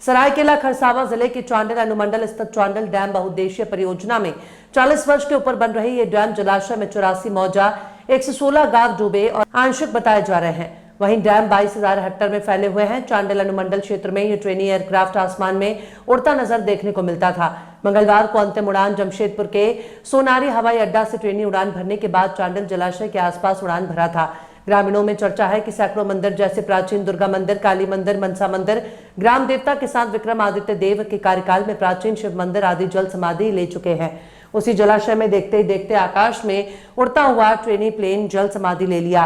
सरायकेला खरसावां जिले के चांडिल अनुमंडल स्थित चांडिल डैम बहुउद्देशीय परियोजना में 40 वर्ष के ऊपर बन रही ये डैम जलाशय में 84 मौजा 116 गांव डूबे और आंशिक बताए जा रहे हैं। वहीं डैम 22,000 हेक्टेयर में फैले हुए हैं। चांडिल अनुमंडल क्षेत्र में ये ट्रेनी एयरक्राफ्ट आसमान में उड़ता नजर देखने को मिलता था। मंगलवार को अंतिम उड़ान जमशेदपुर के सोनारी हवाई अड्डा से ट्रेनी उड़ान भरने के बाद चांडिल जलाशय के आसपास उड़ान भरा था। ग्रामीणों में चर्चा है कि सैकड़ों मंदिर जैसे प्राचीन दुर्गा मंदिर, काली मंदिर, मनसा मंदिर, ग्राम देवता के साथ विक्रमादित्य देव के कार्यकाल में प्राचीन शिव मंदिर आदि जल समाधि ले चुके हैं। उसी जलाशय में देखते ही देखते आकाश में उड़ता हुआ ट्रेनी प्लेन जल समाधि ले लिया।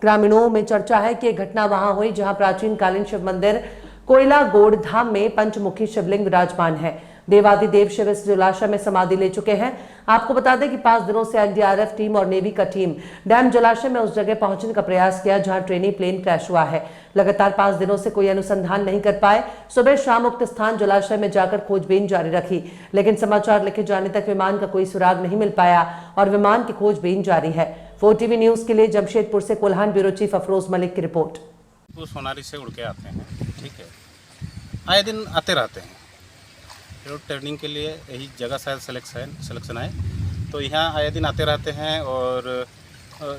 ग्रामीणों में चर्चा है कि यह घटना वहां हुई जहां प्राचीन कालीन शिव मंदिर कोयला गोड़ धाम में पंचमुखी शिवलिंग विराजमान है। देवादिदेव शिव इस जलाशय में समाधि ले चुके हैं। आपको बता दें कि 5 दिनों से एनडीआरएफ टीम और नेवी का टीम डैम जलाशय में उस जगह पहुंचने का प्रयास किया जहां ट्रेनी प्लेन क्रैश हुआ है। लगातार 5 दिनों से कोई अनुसंधान नहीं कर पाए। सुबह शाम उक्त स्थान जलाशय में जाकर खोजबीन जारी रखी, लेकिन समाचार लिखे जाने तक विमान का कोई सुराग नहीं मिल पाया और विमान की खोजबीन जारी है। 4TV न्यूज के लिए जमशेदपुर से कोल्हान ब्यूरो चीफ अफरोज मलिक की रिपोर्ट। वो सोनारी से उड़ के आते हैं, ठीक है, आए दिन आते रहते हैं। रोड टर्निंग के लिए यही जगह शायद सिलेक्शन है, तो यहाँ आए दिन आते रहते हैं। और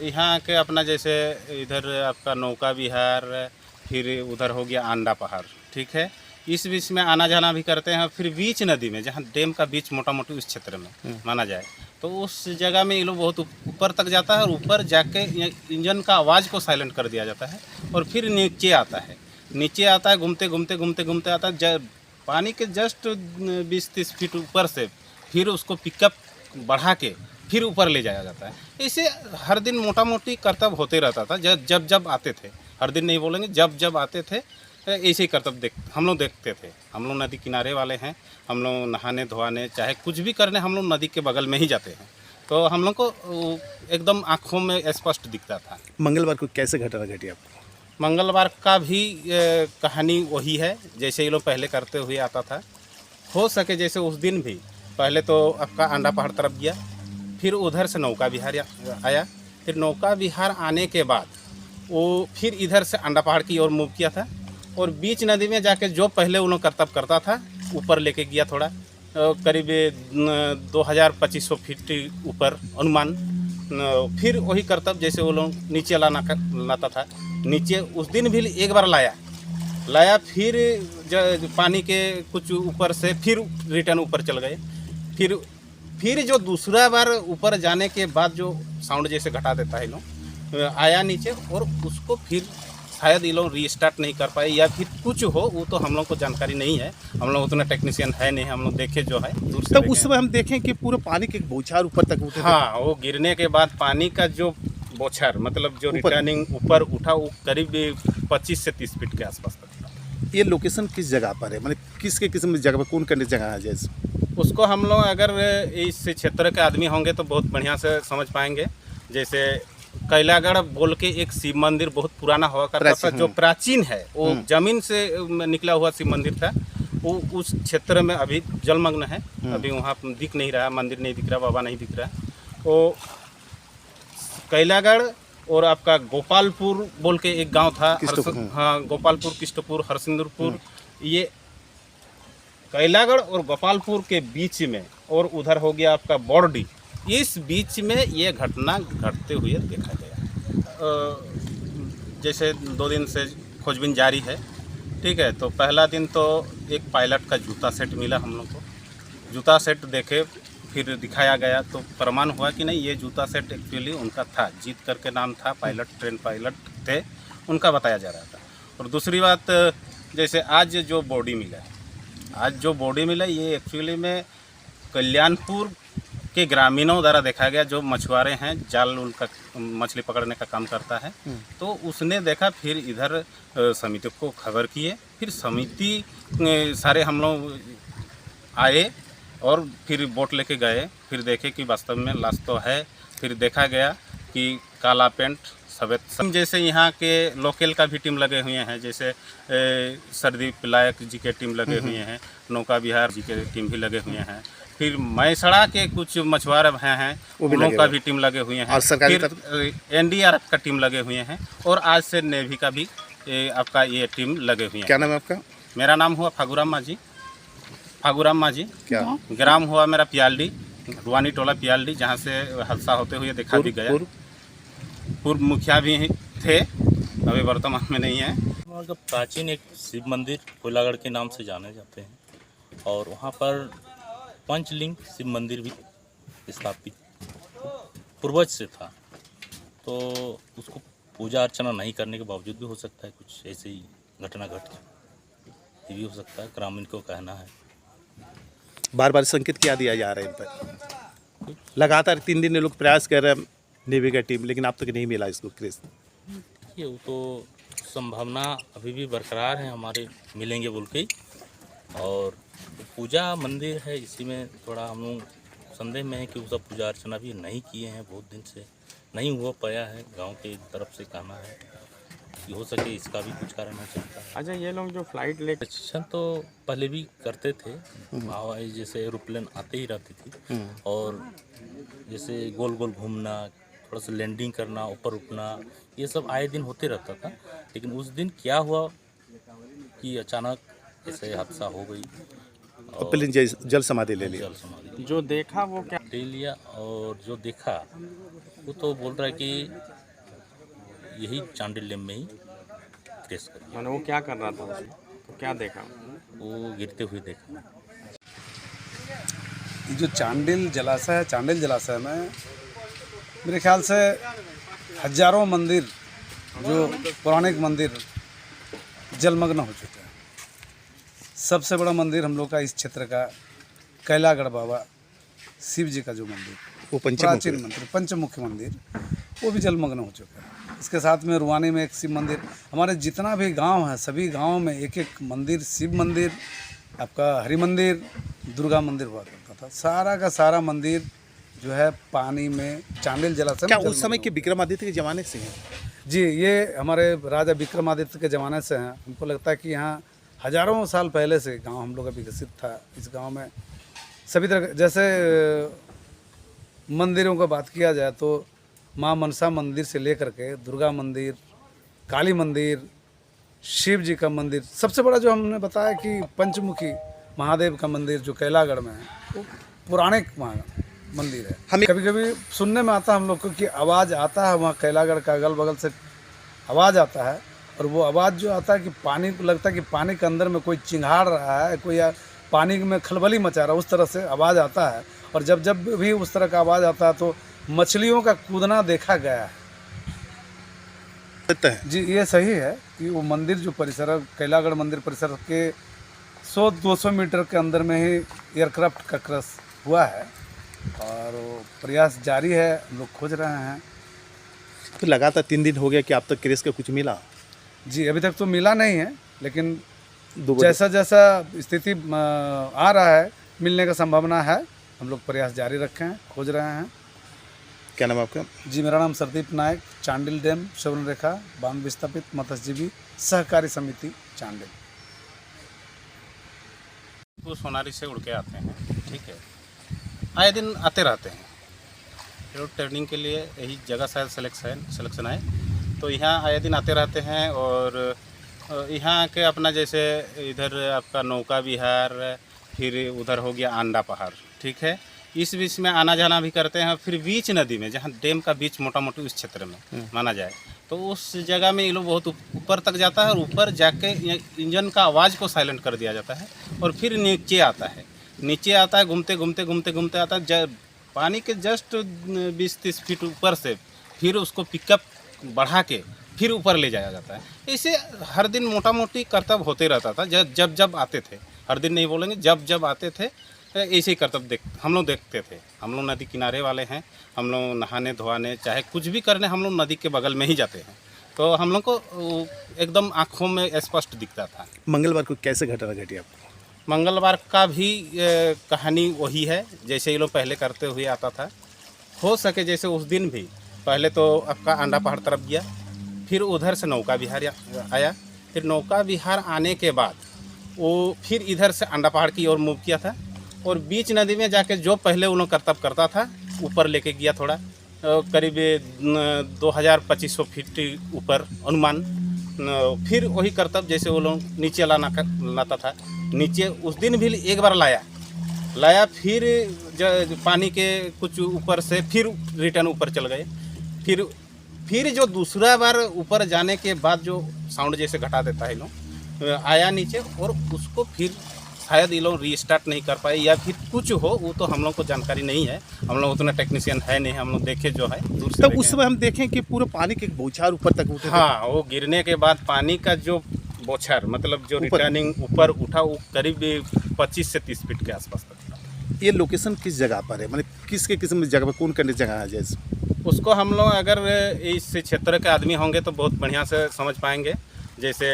यहाँ के अपना जैसे इधर आपका नौका विहार, फिर उधर हो गया आंडा पहाड़, ठीक है, इस बीच में आना जाना भी करते हैं। फिर बीच नदी में जहाँ डैम का बीच मोटा मोटी उस क्षेत्र में माना जाए, तो उस जगह में ये लोग बहुत ऊपर तक जाता है और ऊपर जाके इंजन का आवाज़ को साइलेंट कर दिया जाता है और फिर नीचे आता है, घूमते घूमते आता है पानी के जस्ट 20-30 फीट ऊपर से, फिर उसको पिकअप बढ़ा के फिर ऊपर ले जाया जाता है। ऐसे हर दिन मोटा मोटी कर्तव्य होते रहता था। जब आते थे, हर दिन नहीं बोलेंगे, जब आते थे ऐसे ही कर्तव्य हम लोग देखते थे। हम लोग नदी किनारे वाले हैं, हम लोग नहाने धोआने चाहे कुछ भी करने हम लोग नदी के बगल में ही जाते हैं, तो हम लोग को एकदम आँखों में स्पष्ट दिखता था। मंगलवार को कैसे घटना घटी आपको? मंगलवार का भी कहानी वही है जैसे ये लोग पहले करते हुए आता था। हो सके जैसे उस दिन भी पहले तो आपका आंडा पहाड़ तरफ गया, फिर उधर से नौका विहार आया, फिर नौका विहार आने के बाद वो फिर इधर से आंडा पहाड़ की ओर मूव किया था और बीच नदी में जाके जो पहले उन लोग कर्तव्य करता था ऊपर लेके गया, थोड़ा करीब 2,000-2,500 फीट ऊपर अनुमान। फिर वही कर्तव्य जैसे वो लोग नीचे लाता था, नीचे उस दिन भी एक बार लाया, फिर पानी के कुछ ऊपर से फिर रिटर्न ऊपर चल गए। फिर जो दूसरा बार ऊपर जाने के बाद जो साउंड जैसे घटा देता है लोग, आया नीचे और उसको फिर शायद ये लोग रीस्टार्ट नहीं कर पाए या फिर कुछ हो, वो तो हम लोग को जानकारी नहीं है। हम लोग उतना टेक्नीशियन है नहीं, हम लोग देखे जो है दूर से। तब उस समय हम देखें कि पूरा पानी के बौछार ऊपर तक उठे। हाँ, वो गिरने के बाद पानी का जो बौछार मतलब जो रिटर्निंग ऊपर उठा वो करीब 25 से 30 फीट के आसपास तक। ये लोकेशन किस जगह पर है, मतलब किसके किस्म जगह पर, कौन कंडी जगह है जैसे? उसको हम लोग अगर इस क्षेत्र के आदमी होंगे तो बहुत बढ़िया से समझ पाएंगे। जैसे कैलागढ़ बोल के एक शिव मंदिर बहुत पुराना हुआ करता था, जो प्राचीन है, वो जमीन से निकला हुआ शिव मंदिर था। वो उस क्षेत्र में अभी जलमग्न है, अभी वहाँ दिख नहीं रहा, मंदिर नहीं दिख रहा, बाबा नहीं दिख रहा। वो कैलागढ़ और आपका गोपालपुर बोल के एक गांव था, हाँ, गोपालपुर, किष्टपुर, हरसिंदुरपुर, ये कैलागढ़ और गोपालपुर के बीच में, और उधर हो गया आपका बॉर्डी, इस बीच में ये घटना घटते हुए देखा गया। जैसे 2 दिन से खोजबीन जारी है, ठीक है। तो पहला दिन तो एक पायलट का जूता सेट मिला हम लोग को, जूता सेट देखे, फिर दिखाया गया तो प्रमाण हुआ कि नहीं, ये जूता सेट एक्चुअली उनका था, जीत करके नाम था, पायलट, ट्रेन पायलट थे, उनका बताया जा रहा था। और दूसरी बात, जैसे आज जो बॉडी मिला, ये एक्चुअली में कल्याणपुर के ग्रामीणों द्वारा देखा गया, जो मछुआरे हैं, जाल उनका मछली पकड़ने का काम करता है, तो उसने देखा। फिर इधर समिति को खबर किए, फिर समिति सारे हम लोग आए और फिर बोट लेके गए, फिर देखे कि वास्तव में लाश तो है। फिर देखा गया कि काला पेंट सफ़ेद, जैसे यहाँ के लोकल का भी टीम लगे हुए हैं, जैसे सर्दी पिलायक जी के टीम लगे हुए हैं, नौका विहार जी के टीम भी लगे हुए हैं, फिर मैसड़ा के कुछ मछुआरे हैं उन लोगों का भी टीम लगे हुए हैं, फिर एनडीआरएफ का टीम लगे हुए हैं, और आज से नेवी का भी आपका ये टीम लगे हुए हैं। क्या नाम है आपका? मेरा नाम हुआ फागुराम माझी। क्या ग्राम हुआ मेरा पियालडी, रुआनी टोला पियालडी, जहाँ से हादसा होते हुए देखा भी गया। पूर्व मुखिया भी थे, अभी वर्तमान में नहीं है। वहाँ का प्राचीन एक शिव मंदिर कोयलागढ़ के नाम से जाने जाते हैं और वहाँ पर पंचलिंग शिव मंदिर भी स्थापित पूर्वज से था, तो उसको पूजा अर्चना नहीं करने के बावजूद भी हो सकता है कुछ ऐसे ही घटना घट, ये भी हो सकता है, ग्रामीण को कहना है। बार बार संकेत क्या दिया जा रहा है इन पर? लगातार 3 दिन ये लोग प्रयास कर रहे हैं नेवी का टीम, लेकिन अब तक नहीं मिला इसको क्रेज। ये वो तो संभावना अभी भी बरकरार है हमारे मिलेंगे बोल के, और पूजा मंदिर है, इसी में थोड़ा हम लोग संदेह में है कि वो सब पूजा अर्चना भी नहीं किए हैं, बहुत दिन से नहीं हुआ पाया है, गांव के तरफ से कहना है कि हो सके इसका भी कुछ कारण हो सकता है। अच्छा, ये लोग जो फ्लाइट ले प्रशिक्षण तो पहले भी करते थे, हवाई जैसे एरोप्लेन आते ही रहती थी, और जैसे गोल गोल घूमना, थोड़ा सा लैंडिंग करना, ऊपर उठना, ये सब आए दिन होते रहता था। लेकिन उस दिन क्या हुआ कि अचानक ऐसे हादसा हो गई और प्लेन जल समाधि ले लिया। जल समाधि जो देखा वो क्या? ले लिया, और जो देखा वो तो बोल रहा है कि यही चांडिल डैम में ही क्रैश कर गया। मैंने वो क्या कर रहा था उसमें? तो क्या देखा? वो गिरते हुए देखा। ये जो चांडिल जलाशय है, चांडिल जलाशय में मेरे ख्याल से हजारों मंदिर, जो पौराणिक मंदिर जलमग्न हो चुके हैं। सबसे बड़ा मंदिर हम लोग का इस क्षेत्र का कैलागढ़ बाबा शिव जी का जो मंदिर, वो प्राचीन मंदिर, पंचमुखी मंदिर, वो भी जलमग्न हो चुका है। इसके साथ में रुआनी में एक शिव मंदिर, हमारे जितना भी गांव है सभी गांवों में एक एक मंदिर, शिव मंदिर, आपका हरि मंदिर, दुर्गा मंदिर हुआ करता था। सारा का सारा मंदिर जो है पानी में, चांडिल जलाशय क्या में उस समय के विक्रमादित्य के ज़माने से है? जी, ये हमारे राजा विक्रमादित्य के ज़माने से हैं। हमको लगता है कि यहाँ हजारों साल पहले से गांव हम लोग का विकसित था। इस गांव में सभी तरह, जैसे मंदिरों का बात किया जाए तो माँ मनसा मंदिर से लेकर के दुर्गा मंदिर, काली मंदिर, शिव जी का मंदिर, सबसे बड़ा जो हमने बताया कि पंचमुखी महादेव का मंदिर जो कैलागढ़ में है, वो पौराणिक मंदिर है। हमें कभी कभी सुनने में आता है हम लोग को कि आवाज़ आता है वहाँ कैलागढ़ का अगल बगल से आवाज़ आता है, और वो आवाज़ जो आता है कि पानी को लगता है कि पानी के अंदर में कोई चिंगाड़ रहा है, कोई पानी में खलबली मचा रहा है, उस तरह से आवाज़ आता है। और जब जब भी उस तरह का आवाज़ आता है तो मछलियों का कूदना देखा गया है। जी, ये सही है कि वो मंदिर जो परिसर है, कैलागढ़ मंदिर परिसर के 100-200 मीटर के अंदर में ही एयरक्राफ्ट का क्रैश हुआ है, और वो प्रयास जारी है, लोग खोज रहे हैं। तो लगातार 3 दिन हो गया कि अब तक क्रेज का कुछ मिला? जी, अभी तक तो मिला नहीं है, लेकिन जैसा जैसा स्थिति आ रहा है मिलने का संभावना है। हम लोग प्रयास जारी रखे हैं, खोज रहे हैं। क्या नाम है आपका? जी, मेरा नाम सरदीप नायक, चांडिल डैम शोभन रेखा बांध विस्थापित मत्स्यजीवी सहकारी समिति चांडिल। वो सोनारी से उड़ के आते हैं, ठीक है, आए दिन आते रहते हैं। रोड टर्निंग के लिए यही जगह शायद सिलेक्शन है, तो यहाँ आए दिन आते रहते हैं। और यहाँ के अपना जैसे इधर आपका नौका विहार, फिर उधर हो गया अंडा पहाड़, ठीक है, इस बीच में आना जाना भी करते हैं। फिर बीच नदी में, जहाँ डैम का बीच मोटा मोटी उस क्षेत्र में माना जाए, तो उस जगह में ये लोग बहुत ऊपर तक जाता है, और ऊपर जाके इंजन का आवाज़ को साइलेंट कर दिया जाता है, और फिर नीचे आता है, घूमते घूमते आता है, पानी के जस्ट 20-30 फीट ऊपर से फिर उसको पिकअप बढ़ा के फिर ऊपर ले जाया जाता है। ऐसे हर दिन मोटा मोटी कर्तव्य होते रहता था। जब आते थे, हर दिन नहीं बोलेंगे, जब आते थे ऐसे ही कर्तव्य हम लोग देखते थे। हम लोग नदी किनारे वाले हैं, हम लोग नहाने धोआने चाहे कुछ भी करने हम लोग नदी के बगल में ही जाते हैं, तो हम लोग को एकदम आँखों में स्पष्ट दिखता था। मंगलवार को कैसे घटना घटी आपको? मंगलवार का भी कहानी वही है जैसे ये लोग पहले करते हुए आता था। हो सके जैसे उस दिन भी पहले तो आपका अंडा पहाड़ तरफ गया, फिर उधर से नौका विहार आया, फिर नौका विहार आने के बाद वो फिर इधर से अंडा पहाड़ की ओर मूव किया था, और बीच नदी में जाके जो पहले उन्होंने कर्तव्य करता था ऊपर लेके गया, थोड़ा करीब 2500 फीट ऊपर अनुमान, फिर वही करतब जैसे वो लोग नीचे लाता था, नीचे उस दिन भी एक बार लाया फिर पानी के कुछ ऊपर से फिर रिटर्न ऊपर चल गए। फिर जो दूसरा बार ऊपर जाने के बाद जो साउंड जैसे घटा देता है लोग, आया नीचे और उसको फिर शायद ये लोग रीस्टार्ट नहीं कर पाए या फिर कुछ हो, वो तो हम लोग को जानकारी नहीं है। हम लोग उतना टेक्नीशियन है नहीं, हम लोग देखे जो है दूर से। तब उस समय हम देखें कि पूरे पानी के बौछार ऊपर तक उठे थे। हाँ, वो गिरने के बाद पानी का जो बौछार मतलब जो रिटर्निंग ऊपर उठा वो करीब 25 से 30 फीट के आसपास तक था। ये लोकेशन किस जगह पर है, मतलब किसके किस्म जगह पर, कौन करने जगह है जैसे? उसको हम लोग अगर इस क्षेत्र के आदमी होंगे तो बहुत बढ़िया से समझ पाएंगे। जैसे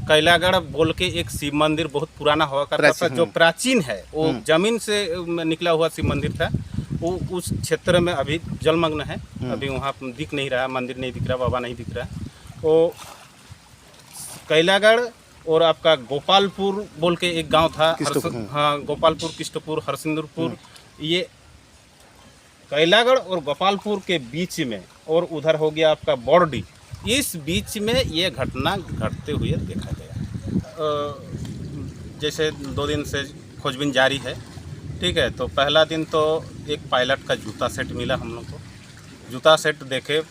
कैलागढ़ बोल के एक शिव मंदिर बहुत पुराना हुआ करता था, जो प्राचीन है, वो जमीन से निकला हुआ शिव मंदिर था। वो उस क्षेत्र में अभी जलमग्न है, अभी वहाँ दिख नहीं रहा, मंदिर नहीं दिख रहा, बाबा नहीं दिख रहा। वो कैलागढ़ और आपका गोपालपुर बोल के एक गांव था, हाँ, गोपालपुर, किष्टपुर, हरसिंदुरपुर, ये कैलागढ़ और गोपालपुर के बीच में, और उधर हो गया आपका बॉर्डी, इस बीच में ये घटना घटते हुए देखा गया। जैसे 2 दिन से खोजबीन जारी है, ठीक है। तो पहला दिन तो एक पायलट का जूता सेट मिला हम लोग को, जूता सेट देखे,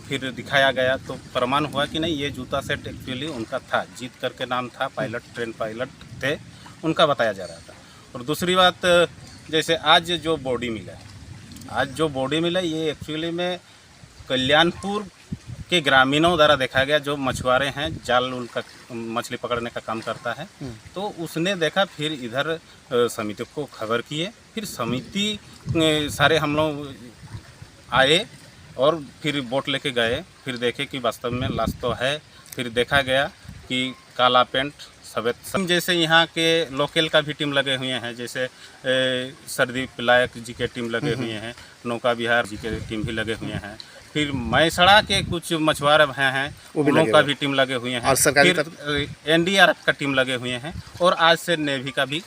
फिर दिखाया गया तो प्रमाण हुआ कि नहीं, ये जूता सेट एक्चुअली उनका था, जीत करके नाम था, पायलट, ट्रेन पायलट थे, उनका बताया जा रहा था। और दूसरी बात, जैसे आज जो बॉडी मिला ये एक्चुअली में कल्याणपुर के ग्रामीणों द्वारा देखा गया, जो मछुआरे हैं, जाल उनका मछली पकड़ने का काम करता है, तो उसने देखा। फिर इधर समिति को खबर किए, फिर समिति सारे हम लोग आए और फिर बोट लेके गए, फिर देखे कि वास्तव में लाश तो है। फिर देखा गया कि काला पेंट, सफ़ेद, जैसे यहाँ के लोकल का भी टीम लगे हुए हैं, जैसे सर्दी पिलायक जी के टीम लगे हुए हैं, नौका विहार जी के टीम भी लगे हुए हैं, फिर मैसड़ा के कुछ मछुआरे हैं उन लोगों का भी टीम लगे हुए हैं, फिर NDRF का टीम लगे हुए हैं, और आज से नेवी का भी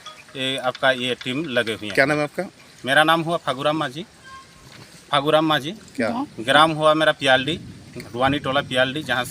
आपका ये टीम लगे हुए हैं। क्या नाम है आपका? मेरा नाम हुआ फागुराम मांझी। क्या ग्राम हुआ मेरा पियालडी, रुआनी टोला पियालडी, जहाँ